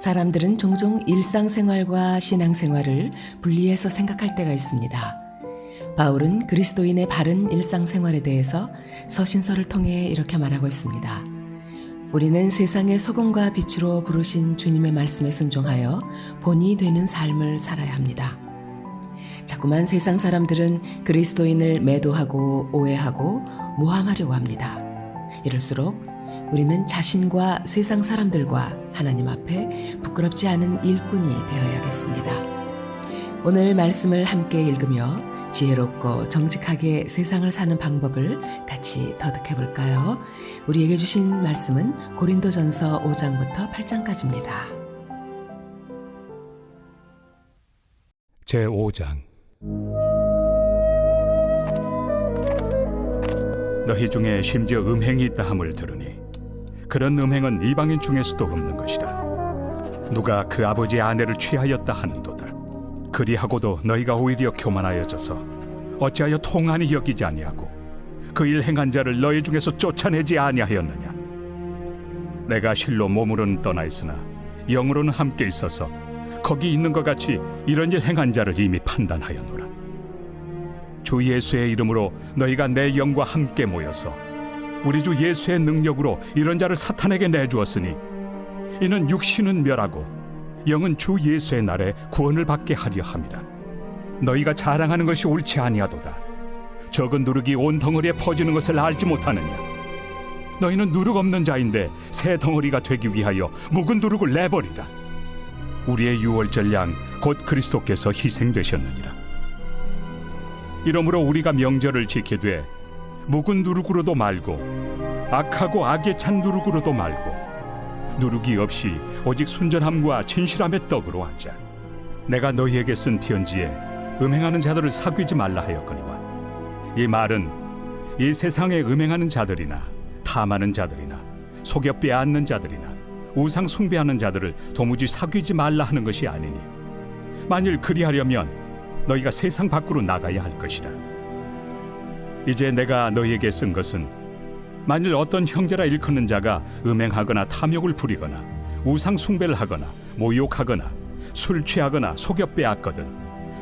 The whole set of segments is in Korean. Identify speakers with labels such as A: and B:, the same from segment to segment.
A: 사람들은 종종 일상생활과 신앙생활을 분리해서 생각할 때가 있습니다. 바울은 그리스도인의 바른 일상생활에 대해서 서신서를 통해 이렇게 말하고 있습니다. 우리는 세상의 소금과 빛으로 부르신 주님의 말씀에 순종하여 본이 되는 삶을 살아야 합니다. 자꾸만 세상 사람들은 그리스도인을 매도하고 오해하고 모함하려고 합니다. 이럴수록 우리는 자신과 세상 사람들과 하나님 앞에 부끄럽지 않은 일꾼이 되어야겠습니다. 오늘 말씀을 함께 읽으며 지혜롭고 정직하게 세상을 사는 방법을 같이 터득해 볼까요? 우리에게 주신 말씀은 고린도전서 5장부터 8장까지입니다.
B: 제5장. 너희 중에 심지어 음행이 있다 함을 들으니 그런 음행은 이방인 중에서도 없는 것이라. 누가 그 아버지의 아내를 취하였다 하는도다. 그리하고도 너희가 오히려 교만하여져서 어찌하여 통한이 여기지 아니하고 그 일 행한 자를 너희 중에서 쫓아내지 아니하였느냐. 내가 실로 몸으로는 떠나 있으나 영으로는 함께 있어서 거기 있는 것 같이 이런 일 행한 자를 이미 판단하였노라. 주 예수의 이름으로 너희가 내 영과 함께 모여서 우리 주 예수의 능력으로 이런 자를 사탄에게 내주었으니 이는 육신은 멸하고 영은 주 예수의 날에 구원을 받게 하려 함이라. 너희가 자랑하는 것이 옳지 아니하도다. 적은 누룩이 온 덩어리에 퍼지는 것을 알지 못하느냐. 너희는 누룩 없는 자인데 새 덩어리가 되기 위하여 묵은 누룩을 내버리라. 우리의 유월절 양 곧 그리스도께서 희생되셨느니라. 이러므로 우리가 명절을 지키되 묵은 누룩으로도 말고 악하고 악에 찬 누룩으로도 말고 누룩이 없이 오직 순전함과 진실함의 떡으로 하자. 내가 너희에게 쓴 편지에 음행하는 자들을 사귀지 말라 하였거니와 이 말은 이 세상에 음행하는 자들이나 탐하는 자들이나 속여 빼앗는 자들이나 우상 숭배하는 자들을 도무지 사귀지 말라 하는 것이 아니니 만일 그리하려면 너희가 세상 밖으로 나가야 할 것이라. 이제 내가 너희에게 쓴 것은 만일 어떤 형제라 일컫는 자가 음행하거나 탐욕을 부리거나 우상 숭배를 하거나 모욕하거나 술 취하거나 속여 빼앗거든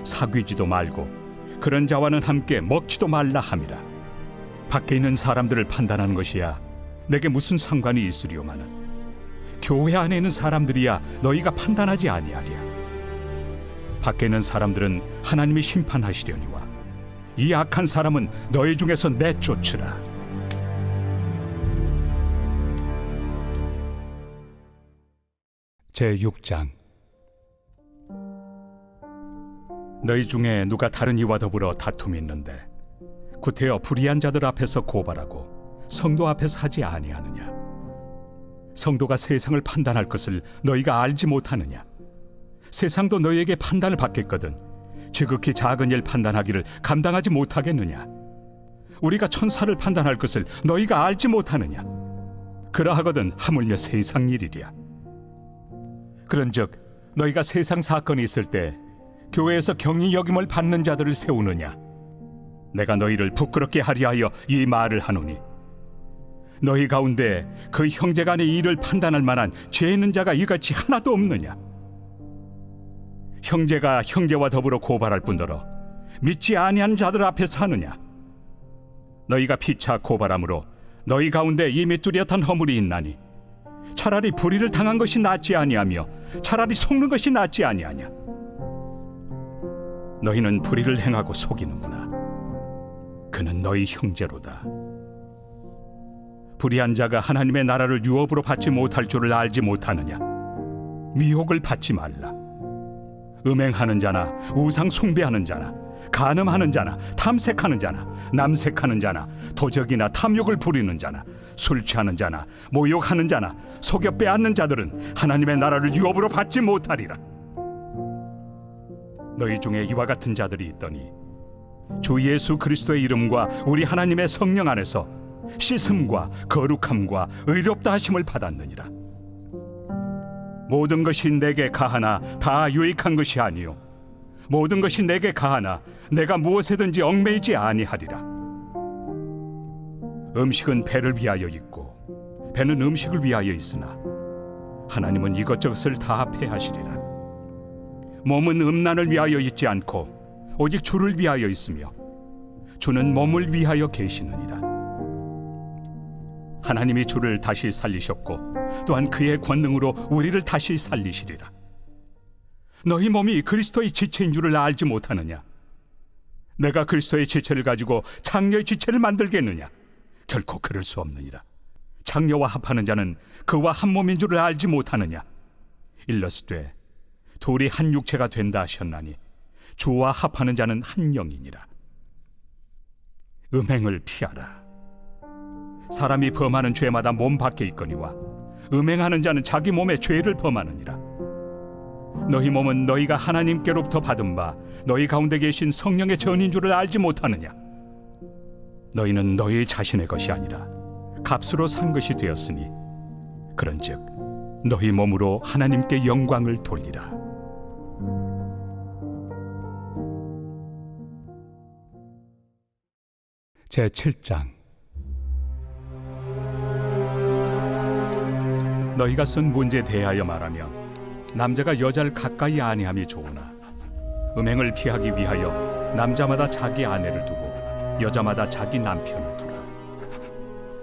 B: 사귀지도 말고 그런 자와는 함께 먹지도 말라 함이라. 밖에 있는 사람들을 판단하는 것이야 내게 무슨 상관이 있으리오마는 교회 안에 있는 사람들이야 너희가 판단하지 아니하랴. 밖에 있는 사람들은 하나님이 심판하시려니와 이 악한 사람은 너희 중에서 내쫓으라. 제6장. 너희 중에 누가 다른 이와 더불어 다툼이 있는데 구태여 불의한 자들 앞에서 고발하고 성도 앞에서 하지 아니하느냐. 성도가 세상을 판단할 것을 너희가 알지 못하느냐. 세상도 너희에게 판단을 받겠거든 지극히 작은 일 판단하기를 감당하지 못하겠느냐. 우리가 천사를 판단할 것을 너희가 알지 못하느냐. 그러하거든 하물며 세상 일이랴. 그런즉 너희가 세상 사건이 있을 때 교회에서 경히 여김을 받는 자들을 세우느냐. 내가 너희를 부끄럽게 하려 하여 이 말을 하노니 너희 가운데 그 형제 간의 일을 판단할 만한 죄 있는 자가 이같이 하나도 없느냐. 형제가 형제와 더불어 고발할 뿐더러 믿지 아니한 자들 앞에서 하느냐. 너희가 피차 고발함으로 너희 가운데 이미 뚜렷한 허물이 있나니 차라리 불의를 당한 것이 낫지 아니하며 차라리 속는 것이 낫지 아니하냐. 너희는 불의를 행하고 속이는구나. 그는 너희 형제로다. 불의한 자가 하나님의 나라를 유업으로 받지 못할 줄을 알지 못하느냐. 미혹을 받지 말라. 음행하는 자나 우상 숭배하는 자나 간음하는 자나 탐색하는 자나 남색하는 자나 도적이나 탐욕을 부리는 자나 술 취하는 자나 모욕하는 자나 속여 빼앗는 자들은 하나님의 나라를 유업으로 받지 못하리라. 너희 중에 이와 같은 자들이 있더니 주 예수 그리스도의 이름과 우리 하나님의 성령 안에서 씻음과 거룩함과 의롭다 하심을 받았느니라. 모든 것이 내게 가하나 다 유익한 것이 아니요 모든 것이 내게 가하나 내가 무엇에든지 얽매이지 아니하리라. 음식은 배를 위하여 있고 배는 음식을 위하여 있으나 하나님은 이것저것을 다 패하시리라. 몸은 음란을 위하여 있지 않고 오직 주를 위하여 있으며 주는 몸을 위하여 계시느니라. 하나님이 주를 다시 살리셨고 또한 그의 권능으로 우리를 다시 살리시리라. 너희 몸이 그리스도의 지체인 줄을 알지 못하느냐? 내가 그리스도의 지체를 가지고 장녀의 지체를 만들겠느냐? 결코 그럴 수 없느니라. 장녀와 합하는 자는 그와 한 몸인 줄을 알지 못하느냐? 일러스되 둘이 한 육체가 된다 하셨나니 주와 합하는 자는 한 영이니라. 음행을 피하라. 사람이 범하는 죄마다 몸 밖에 있거니와 음행하는 자는 자기 몸에 죄를 범하느니라. 너희 몸은 너희가 하나님께로부터 받은 바 너희 가운데 계신 성령의 전인 줄을 알지 못하느냐? 너희는 너희 자신의 것이 아니라 값으로 산 것이 되었으니 그런즉 너희 몸으로 하나님께 영광을 돌리라. 제7장. 너희가 쓴 문제에 대하여 말하면 남자가 여자를 가까이 아니함이 좋으나 음행을 피하기 위하여 남자마다 자기 아내를 두고 여자마다 자기 남편을 두라.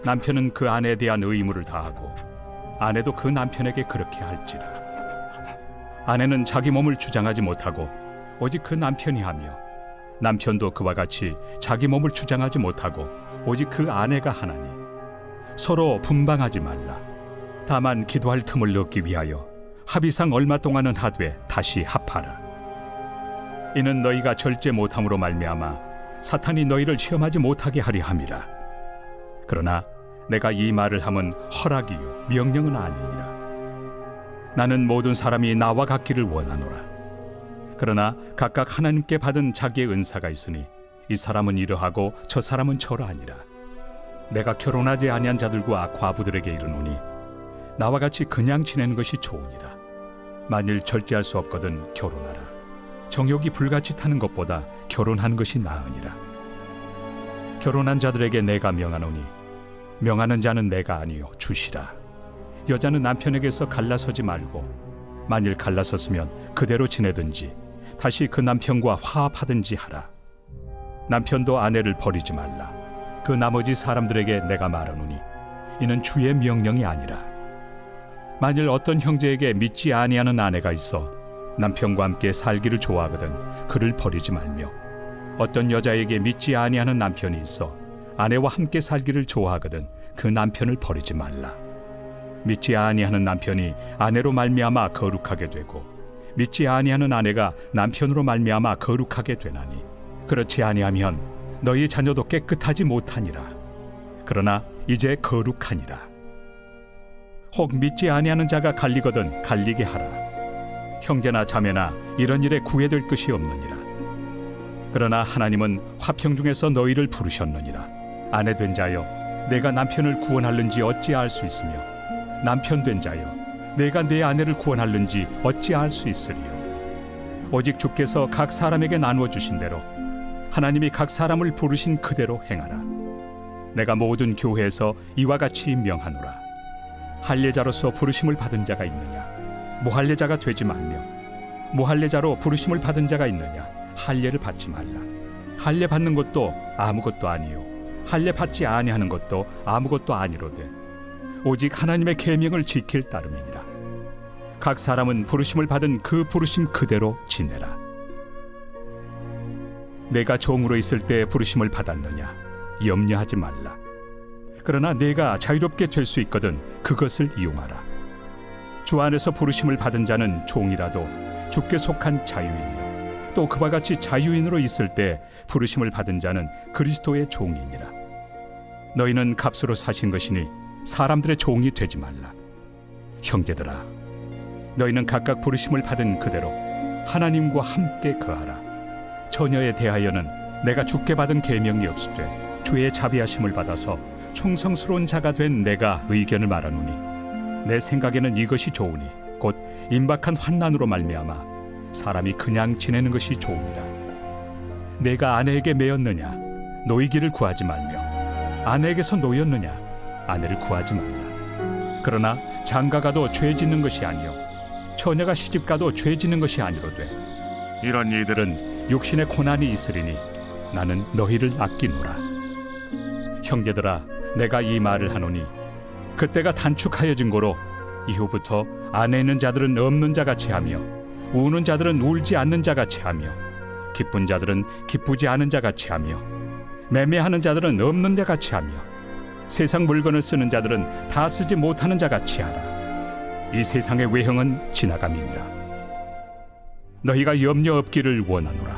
B: 남편은 그 아내에 대한 의무를 다하고 아내도 그 남편에게 그렇게 할지라. 아내는 자기 몸을 주장하지 못하고 오직 그 남편이 하며 남편도 그와 같이 자기 몸을 주장하지 못하고 오직 그 아내가 하나니 서로 분방하지 말라. 다만 기도할 틈을 얻기 위하여 합의상 얼마 동안은 하되 다시 합하라. 이는 너희가 절제 못함으로 말미암아 사탄이 너희를 시험하지 못하게 하려 함이라. 그러나 내가 이 말을 함은 허락이요 명령은 아니니라. 나는 모든 사람이 나와 같기를 원하노라. 그러나 각각 하나님께 받은 자기의 은사가 있으니 이 사람은 이러하고 저 사람은 저러하니라. 내가 결혼하지 아니한 자들과 과부들에게 이르노니 나와 같이 그냥 지내는 것이 좋으니라. 만일 절제할 수 없거든 결혼하라. 정욕이 불같이 타는 것보다 결혼하는 것이 나으니라. 결혼한 자들에게 내가 명하노니 명하는 자는 내가 아니요 주시라. 여자는 남편에게서 갈라서지 말고 만일 갈라섰으면 그대로 지내든지 다시 그 남편과 화합하든지 하라. 남편도 아내를 버리지 말라. 그 나머지 사람들에게 내가 말하노니 이는 주의 명령이 아니라. 만일 어떤 형제에게 믿지 아니하는 아내가 있어 남편과 함께 살기를 좋아하거든 그를 버리지 말며 어떤 여자에게 믿지 아니하는 남편이 있어 아내와 함께 살기를 좋아하거든 그 남편을 버리지 말라. 믿지 아니하는 남편이 아내로 말미암아 거룩하게 되고 믿지 아니하는 아내가 남편으로 말미암아 거룩하게 되나니 그렇지 아니하면 너희 자녀도 깨끗하지 못하니라. 그러나 이제 거룩하니라. 혹 믿지 아니하는 자가 갈리거든 갈리게 하라. 형제나 자매나 이런 일에 구애될 것이 없느니라. 그러나 하나님은 화평 중에서 너희를 부르셨느니라. 아내 된 자여 내가 남편을 구원할는지 어찌 알 수 있으며 남편 된 자여 내가 내 아내를 구원할는지 어찌 알 수 있으리요. 오직 주께서 각 사람에게 나누어 주신 대로 하나님이 각 사람을 부르신 그대로 행하라. 내가 모든 교회에서 이와 같이 명하노라. 할례자로서 부르심을 받은 자가 있느냐? 무할례자가 되지 말며 무할례자로 부르심을 받은 자가 있느냐? 할례를 받지 말라. 할례 받는 것도 아무것도 아니요 할례 받지 아니하는 것도 아무것도 아니로되 오직 하나님의 계명을 지킬 따름이니라. 각 사람은 부르심을 받은 그 부르심 그대로 지내라. 내가 종으로 있을 때 부르심을 받았느냐? 염려하지 말라. 그러나 내가 자유롭게 될 수 있거든 그것을 이용하라. 주 안에서 부르심을 받은 자는 종이라도 주께 속한 자유인이요 또 그와 같이 자유인으로 있을 때 부르심을 받은 자는 그리스도의 종이니라. 너희는 값으로 사신 것이니 사람들의 종이 되지 말라. 형제들아, 너희는 각각 부르심을 받은 그대로 하나님과 함께 거하라. 처녀에 대하여는 내가 주께 받은 계명이 없으되 주의 자비하심을 받아서 충성스러운 자가 된 내가 의견을 말하노니 내 생각에는 이것이 좋으니 곧 임박한 환난으로 말미암아 사람이 그냥 지내는 것이 좋으니라. 내가 아내에게 매였느냐? 노이기를 구하지 말며 아내에게서 노였느냐? 아내를 구하지 말라. 그러나 장가가도 죄 짓는 것이 아니요 처녀가 시집가도 죄 짓는 것이 아니로되 이런 이들은 육신의 고난이 있으리니 나는 너희를 아끼노라. 형제들아, 내가 이 말을 하노니 그때가 단축하여진 고로 이후부터 안에 있는 자들은 없는 자같이 하며 우는 자들은 울지 않는 자같이 하며 기쁜 자들은 기쁘지 않은 자같이 하며 매매하는 자들은 없는 자같이 하며 세상 물건을 쓰는 자들은 다 쓰지 못하는 자같이 하라. 이 세상의 외형은 지나감이니라. 너희가 염려 없기를 원하노라.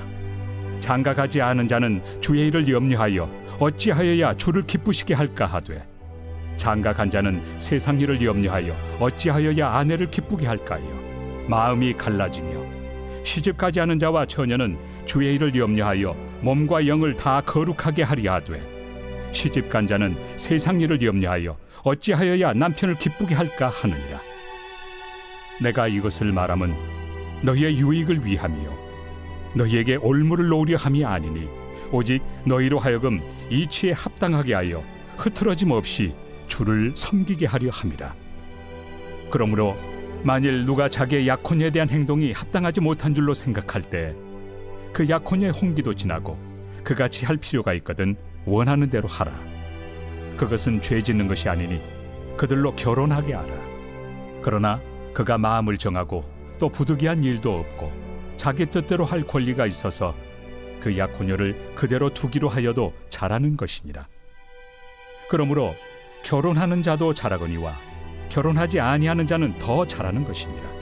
B: 장가가지 않은 자는 주의 일을 염려하여 어찌하여야 주를 기쁘시게 할까 하되 장가간 자는 세상 일을 염려하여 어찌하여야 아내를 기쁘게 할까요? 마음이 갈라지며 시집가지 않은 자와 처녀는 주의 일을 염려하여 몸과 영을 다 거룩하게 하려 하되 시집간 자는 세상 일을 염려하여 어찌하여야 남편을 기쁘게 할까 하느니라. 내가 이것을 말함은 너희의 유익을 위함이요 너희에게 올무를 놓으려 함이 아니니 오직 너희로 하여금 이치에 합당하게 하여 흐트러짐 없이 주를 섬기게 하려 함이라. 그러므로 만일 누가 자기의 약혼에 대한 행동이 합당하지 못한 줄로 생각할 때 그 약혼의 홍기도 지나고 그같이 할 필요가 있거든 원하는 대로 하라. 그것은 죄 짓는 것이 아니니 그들로 결혼하게 하라. 그러나 그가 마음을 정하고 또 부득이한 일도 없고 자기 뜻대로 할 권리가 있어서 그 약혼녀를 그대로 두기로 하여도 잘하는 것이니라. 그러므로 결혼하는 자도 잘하거니와 결혼하지 아니하는 자는 더 잘하는 것이니라.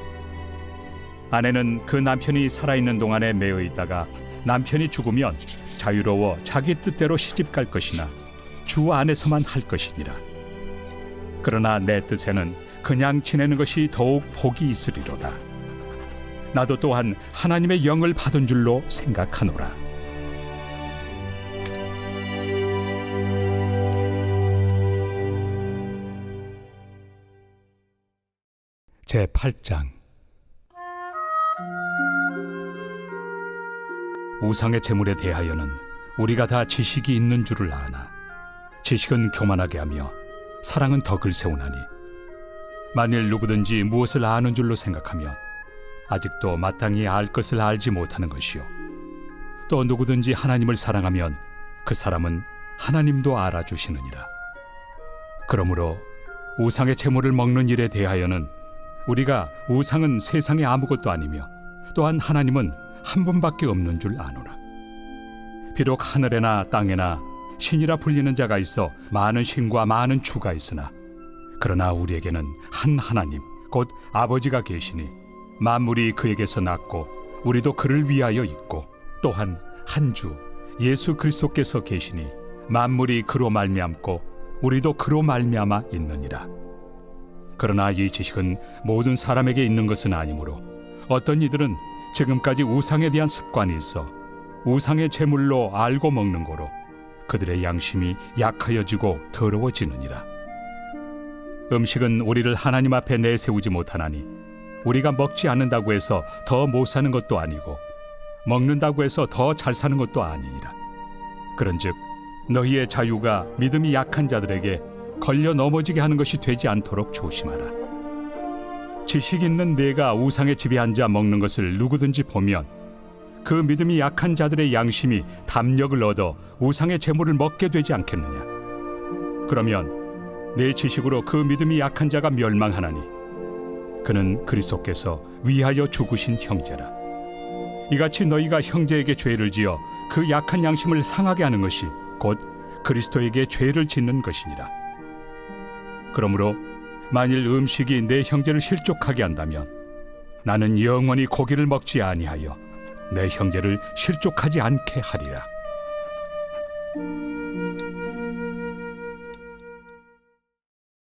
B: 아내는 그 남편이 살아있는 동안에 매여 있다가 남편이 죽으면 자유로워 자기 뜻대로 시집갈 것이나 주 안에서만 할 것이니라. 그러나 내 뜻에는 그냥 지내는 것이 더욱 복이 있으리로다. 나도 또한 하나님의 영을 받은 줄로 생각하노라. 제8장 우상의 제물에 대하여는 우리가 다 지식이 있는 줄을 아나 지식은 교만하게 하며 사랑은 덕을 세우나니 만일 누구든지 무엇을 아는 줄로 생각하면 아직도 마땅히 알 것을 알지 못하는 것이요 또 누구든지 하나님을 사랑하면 그 사람은 하나님도 알아주시느니라. 그러므로 우상의 제물을 먹는 일에 대하여는 우리가 우상은 세상에 아무것도 아니며 또한 하나님은 한 분밖에 없는 줄 아노라. 비록 하늘에나 땅에나 신이라 불리는 자가 있어 많은 신과 많은 주가 있으나 그러나 우리에게는 한 하나님 곧 아버지가 계시니 만물이 그에게서 났고 우리도 그를 위하여 있고 또한 한 주 예수 그리스도께서 계시니 만물이 그로 말미암고 우리도 그로 말미암아 있느니라. 그러나 이 지식은 모든 사람에게 있는 것은 아니므로 어떤 이들은 지금까지 우상에 대한 습관이 있어 우상의 제물로 알고 먹는 거로 그들의 양심이 약하여지고 더러워지느니라. 음식은 우리를 하나님 앞에 내세우지 못하나니 우리가 먹지 않는다고 해서 더 못 사는 것도 아니고 먹는다고 해서 더 잘 사는 것도 아니니라. 그런즉 너희의 자유가 믿음이 약한 자들에게 걸려 넘어지게 하는 것이 되지 않도록 조심하라. 지식 있는 네가 우상의 집에 앉아 먹는 것을 누구든지 보면 그 믿음이 약한 자들의 양심이 담력을 얻어 우상의 제물을 먹게 되지 않겠느냐. 그러면 내 지식으로 그 믿음이 약한 자가 멸망하나니 그는 그리스도께서 위하여 죽으신 형제라. 이같이 너희가 형제에게 죄를 지어 그 약한 양심을 상하게 하는 것이 곧 그리스도에게 죄를 짓는 것이니라. 그러므로 만일 음식이 내 형제를 실족하게 한다면 나는 영원히 고기를 먹지 아니하여 내 형제를 실족하지 않게 하리라.